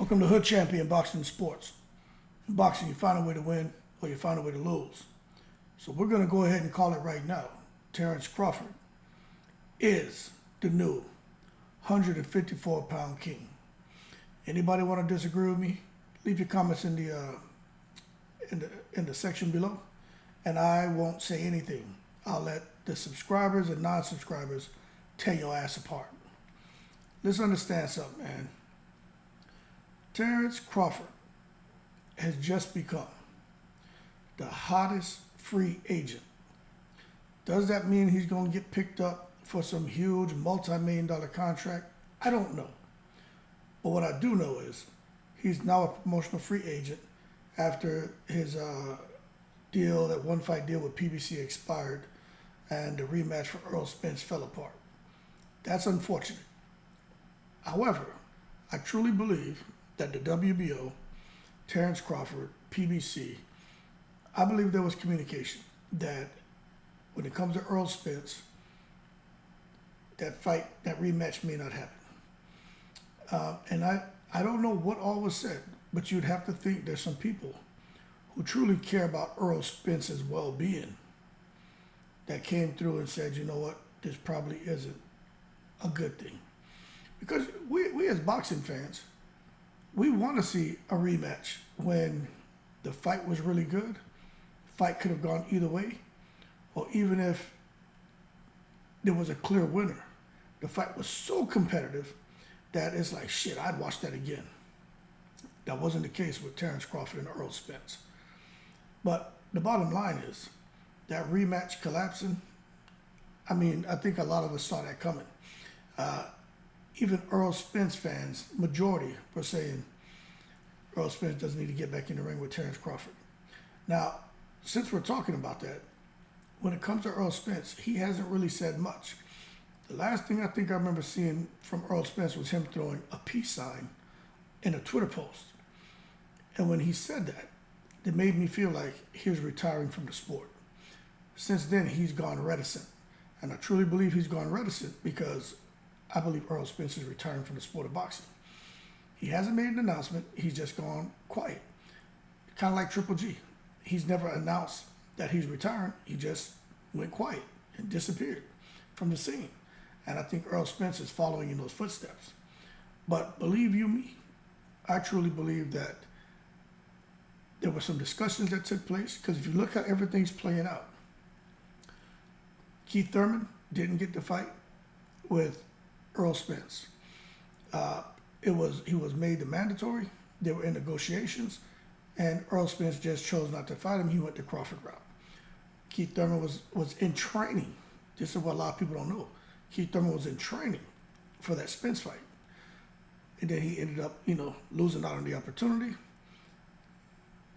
Welcome to Hood Champion Boxing Sports. In boxing, you find a way to win or you find a way to lose. So we're going to go ahead and call it right now. Terence Crawford is the new 154-pound king. Anybody want to disagree with me? Leave your comments in the section below, and I won't say anything. I'll let the subscribers and non-subscribers tear your ass apart. Let's understand something, man. Terence Crawford has just become the hottest free agent. Does that mean he's going to get picked up for some huge multi-million-dollar contract? I don't know. But what I do know is he's now a promotional free agent after his deal, that one-fight deal with PBC expired and the rematch for Errol Spence fell apart. That's unfortunate. However, I truly believe that the WBO, Terence Crawford, PBC, I believe there was communication that when it comes to Errol Spence, that fight, that rematch may not happen. And I don't know what all was said, but you'd have to think there's some people who truly care about Errol Spence's well-being that came through and said, you know what, this probably isn't a good thing. Because we as boxing fans, we want to see a rematch when the fight was really good. Fight could have gone either way, or even if there was a clear winner. The fight was so competitive that it's like, shit, I'd watch that again. That wasn't the case with Terence Crawford and Errol Spence. But the bottom line is, that rematch collapsing, I mean, I think a lot of us saw that coming. Even Errol Spence fans, majority, were saying Errol Spence doesn't need to get back in the ring with Terence Crawford. Now, since we're talking about that, when it comes to Errol Spence, he hasn't really said much. The last thing I think I remember seeing from Errol Spence was him throwing a peace sign in a Twitter post. And when he said that, it made me feel like he was retiring from the sport. Since then, he's gone reticent. And I truly believe he's gone reticent because I believe Errol Spence is retiring from the sport of boxing. He hasn't made an announcement. He's just gone quiet. Kind of like Triple G. He's never announced that he's retiring. He just went quiet and disappeared from the scene. And I think Errol Spence is following in those footsteps. But believe you me, I truly believe that there were some discussions that took place, because if you look how everything's playing out, Keith Thurman didn't get the fight with Errol Spence. He was made the mandatory. They were in negotiations, and Errol Spence just chose not to fight him. He went the Crawford route. Keith Thurman was in training. This is what a lot of people don't know. Keith Thurman was in training for that Spence fight, and then he ended up, losing out on the opportunity.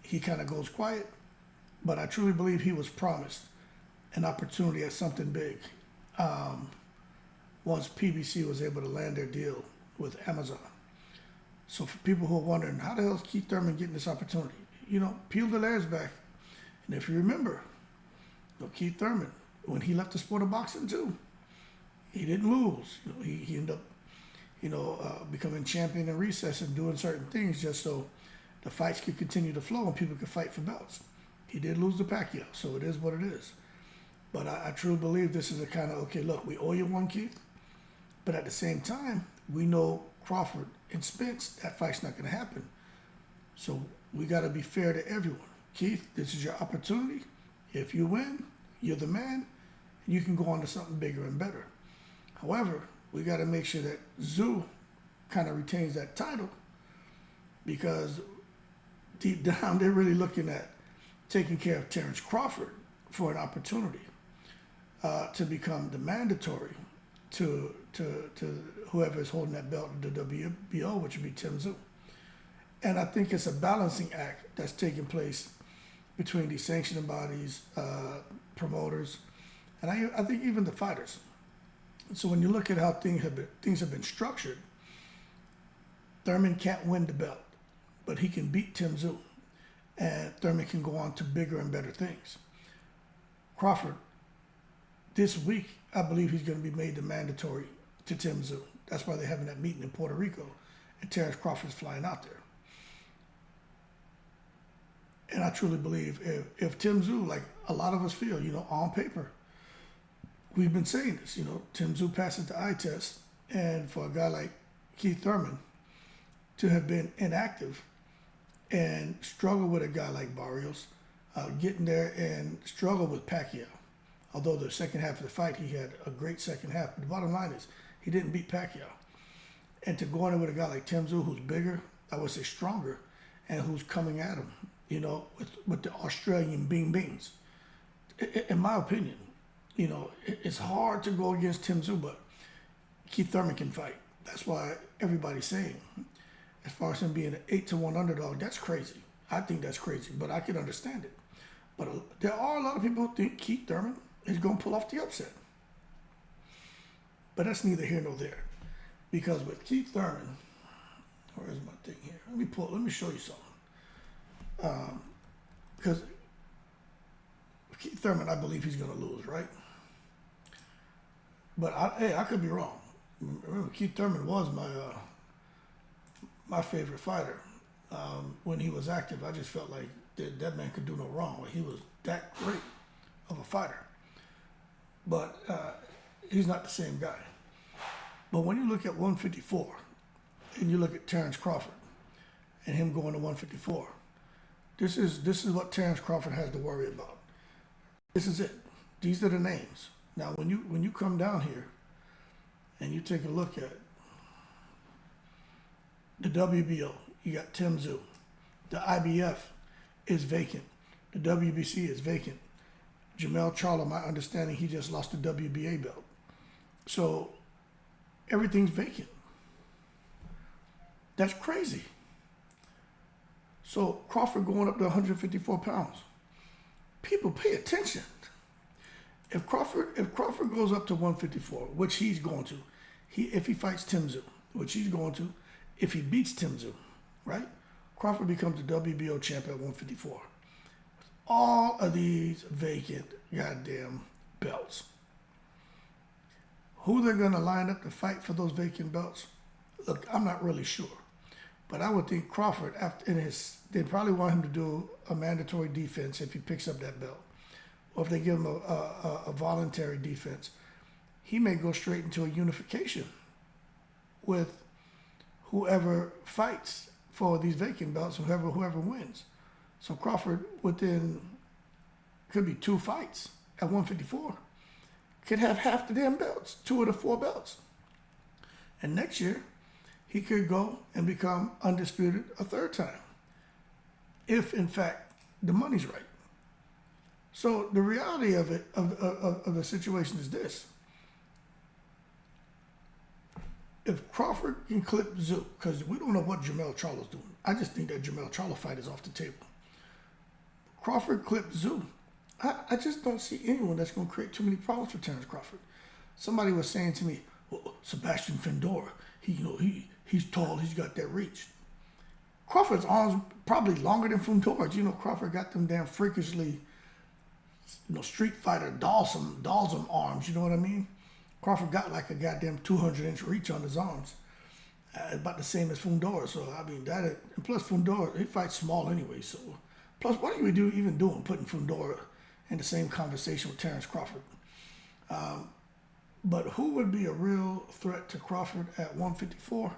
He kind of goes quiet, but I truly believe he was promised an opportunity at something big once PBC was able to land their deal with Amazon. So for people who are wondering, how the hell is Keith Thurman getting this opportunity? Peel the layers back. And if you remember, Keith Thurman, when he left the sport of boxing too, he didn't lose. He ended up, becoming champion in recess and doing certain things just so the fights could continue to flow and people could fight for belts. He did lose to Pacquiao, so it is what it is. But I truly believe this is a kind of, okay, look, we owe you one, Keith. But at the same time, we know Crawford and Spence, that fight's not going to happen. So we got to be fair to everyone. Keith, this is your opportunity. If you win, you're the man, and you can go on to something bigger and better. However, we got to make sure that Tszyu kind of retains that title, because deep down, they're really looking at taking care of Terence Crawford for an opportunity to become the mandatory to whoever is holding that belt in the WBO, which would be Tszyu. And I think it's a balancing act that's taking place between these sanctioning bodies, promoters, and I think even the fighters. So when you look at how things have been structured, Thurman can't win the belt, but he can beat Tszyu, and Thurman can go on to bigger and better things. Crawford, this week, I believe he's going to be made the mandatory to Tszyu. That's why they're having that meeting in Puerto Rico. and Terence Crawford's flying out there. And I truly believe if Tszyu, like a lot of us feel, on paper, we've been saying this, Tszyu passes the eye test, and for a guy like Keith Thurman to have been inactive and struggle with a guy like Barrios, getting there and struggle with Pacquiao. Although the second half of the fight, he had a great second half. But the bottom line is, he didn't beat Pacquiao. And to go in there with a guy like Tszyu, who's bigger, I would say stronger, and who's coming at him, with the Australian beans. In my opinion, it's hard to go against Tszyu, but Keith Thurman can fight. That's why everybody's saying, as far as him being an 8-1 underdog, that's crazy. I think that's crazy, but I can understand it. But there are a lot of people who think Keith Thurman is going to pull off the upset. But that's neither here nor there. Because with Keith Thurman, where is my thing here? Let me show you something. Because Keith Thurman, I believe he's going to lose, right? But I could be wrong. Remember, Keith Thurman was my favorite fighter. When he was active, I just felt like that man could do no wrong. He was that great of a fighter. But he's not the same guy. But when you look at 154, and you look at Terence Crawford, and him going to 154, this is what Terence Crawford has to worry about. This is it. These are the names. Now, when you come down here, and you take a look at the WBO, you got Tszyu. The IBF is vacant. The WBC is vacant. Jermell Charlo, my understanding, he just lost the WBA belt. So everything's vacant. That's crazy. So Crawford going up to 154 pounds. People pay attention. If Crawford goes up to 154, which he's going to, if he fights Tszyu, which he's going to, if he beats Tszyu, right? Crawford becomes the WBO champ at 154. All of these vacant goddamn belts. Who they're going to line up to fight for those vacant belts? Look, I'm not really sure. But I would think Crawford, they'd probably want him to do a mandatory defense if he picks up that belt. Or if they give him a voluntary defense. He may go straight into a unification with whoever fights for these vacant belts, whoever wins. So Crawford, could be 2 fights at 154, could have half the damn belts, 2 of the 4 belts. And next year, he could go and become undisputed a 3rd time, if in fact the money's right. So the reality of it, of the situation is this. If Crawford can clip Tszyu, because we don't know what Jermell Charlo's doing. I just think that Jermell Charlo fight is off the table. Crawford clipped Tszyu. I just don't see anyone that's going to create too many problems for Terence Crawford. Somebody was saying to me, well, Sebastian Findora, he's tall, he's got that reach. Crawford's arms probably longer than Fundora's. Crawford got them damn freakishly, Street Fighter Dalsum arms, you know what I mean? Crawford got like a goddamn 200-inch reach on his arms. About the same as Fundora. So, and plus Fundora, he fights small anyway. So, plus, what are you even doing putting Fundora in the same conversation with Terence Crawford? But who would be a real threat to Crawford at 154?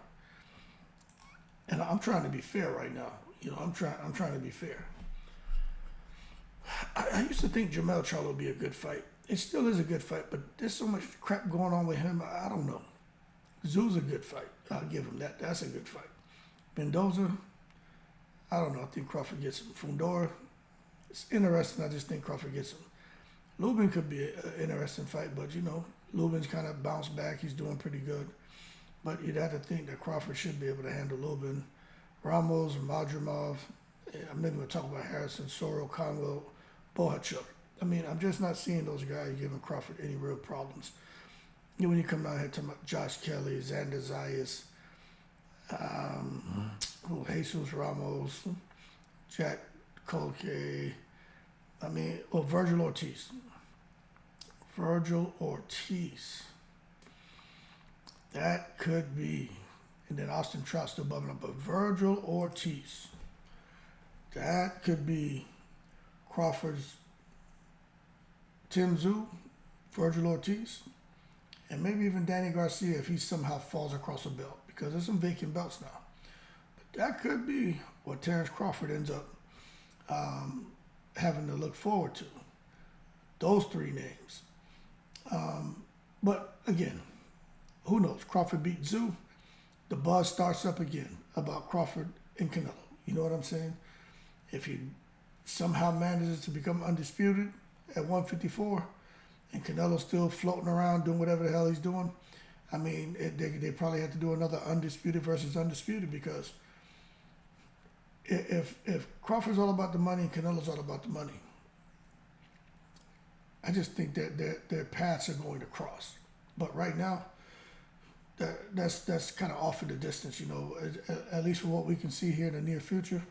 And I'm trying to be fair right now. I'm trying to be fair. I used to think Jermell Charlo would be a good fight. It still is a good fight, but there's so much crap going on with him. I don't know. Tszyu's a good fight. I'll give him that. That's a good fight. Mendoza, I don't know. I think Crawford gets him. Fundora, it's interesting. I just think Crawford gets him. Lubin could be an interesting fight, but Lubin's kind of bounced back. He's doing pretty good. But you'd have to think that Crawford should be able to handle Lubin. Ramos, Madrimov, I'm maybe going to talk about Harrison, Soro, Conwell, Bohachuk. I'm just not seeing those guys giving Crawford any real problems. When you come down here talking about Josh Kelly, Xander Zayas, Jesus Ramos, Jack Colque, Virgil Ortiz. Virgil Ortiz. That could be And then Austin Trout still bubbling up. But Virgil Ortiz, that could be Crawford's Tszyu, Virgil Ortiz, and maybe even Danny Garcia if he somehow falls across a belt, because there's some vacant belts now. But that could be what Terence Crawford ends up having to look forward to. Those three names. But again, who knows? Crawford beat Tszyu. The buzz starts up again about Crawford and Canelo. You know what I'm saying? If he somehow manages to become undisputed at 154 and Canelo's still floating around doing whatever the hell he's doing, I mean, they probably have to do another undisputed versus undisputed, because if Crawford's all about the money and Canelo's all about the money, I just think that their paths are going to cross. But right now, that's kind of off in the distance, you know, at least for what we can see here in the near future.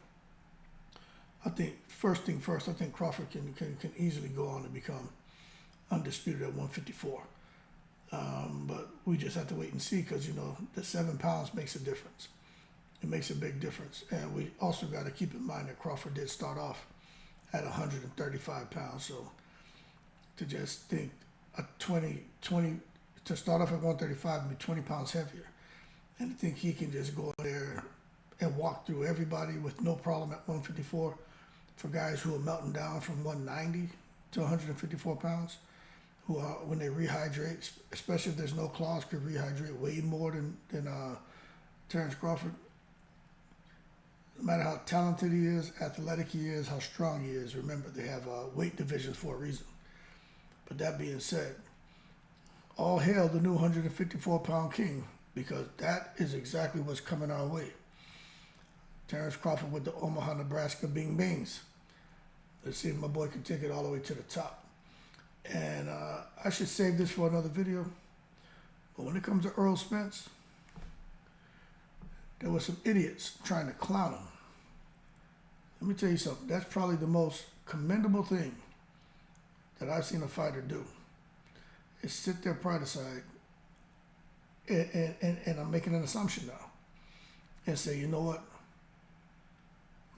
I think first thing first, I think Crawford can easily go on to become undisputed at 154. But we just have to wait and see, because, you know, the 7 pounds makes a difference. It makes a big difference. And we also got to keep in mind that Crawford did start off at 135 pounds. So to just think a 20 to start off at 135 and be 20 pounds heavier, and to think he can just go there and walk through everybody with no problem at 154, for guys who are melting down from 190 to 154 pounds, who are, when they rehydrate, especially if there's no claws, could rehydrate way more than Terence Crawford. No matter how talented he is, athletic he is, how strong he is, remember, they have weight divisions for a reason. But that being said, all hail the new 154-pound king, because that is exactly what's coming our way. Terence Crawford with the Omaha, Nebraska Bing Bings. Let's see if my boy can take it all the way to the top. And I should save this for another video. But when it comes to Earl Spence, there were some idiots trying to clown him. Let me tell you something. That's probably the most commendable thing that I've seen a fighter do, is sit their pride aside, and I'm making an assumption now, and say, you know what?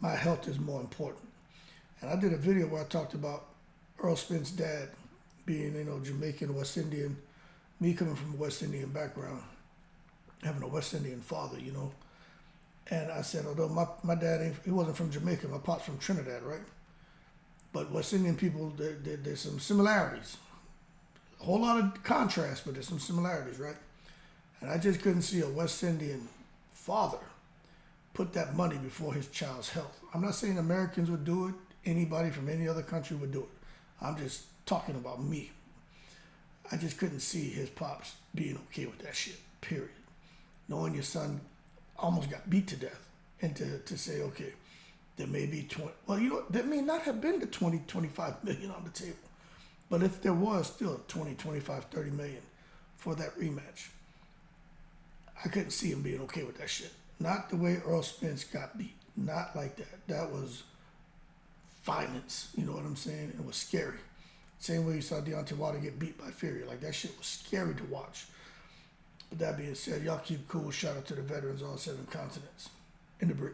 My health is more important. And I did a video where I talked about Earl Spence's dad being, you know, Jamaican, West Indian, me coming from a West Indian background, having a West Indian father, you know. And I said, although my dad, he wasn't from Jamaica, my pop's from Trinidad, right? But West Indian people, there's some similarities. A whole lot of contrast, but there's some similarities, right? And I just couldn't see a West Indian father put that money before his child's health. I'm not saying Americans would do it. Anybody from any other country would do it. I'm just talking about me. I just couldn't see his pops being okay with that shit, period. Knowing your son almost got beat to death, and to say, okay, there may be 20, well, you know, there may not have been the 20, 25 million on the table. But if there was still 20, 25, 30 million for that rematch, I couldn't see him being okay with that shit. Not the way Earl Spence got beat. Not like that. That was violence. You know what I'm saying? It was scary. Same way you saw Deontay Wilder get beat by Fury. Like, that shit was scary to watch. But that being said, y'all keep cool. Shout out to the veterans on 7 continents. In the breeze.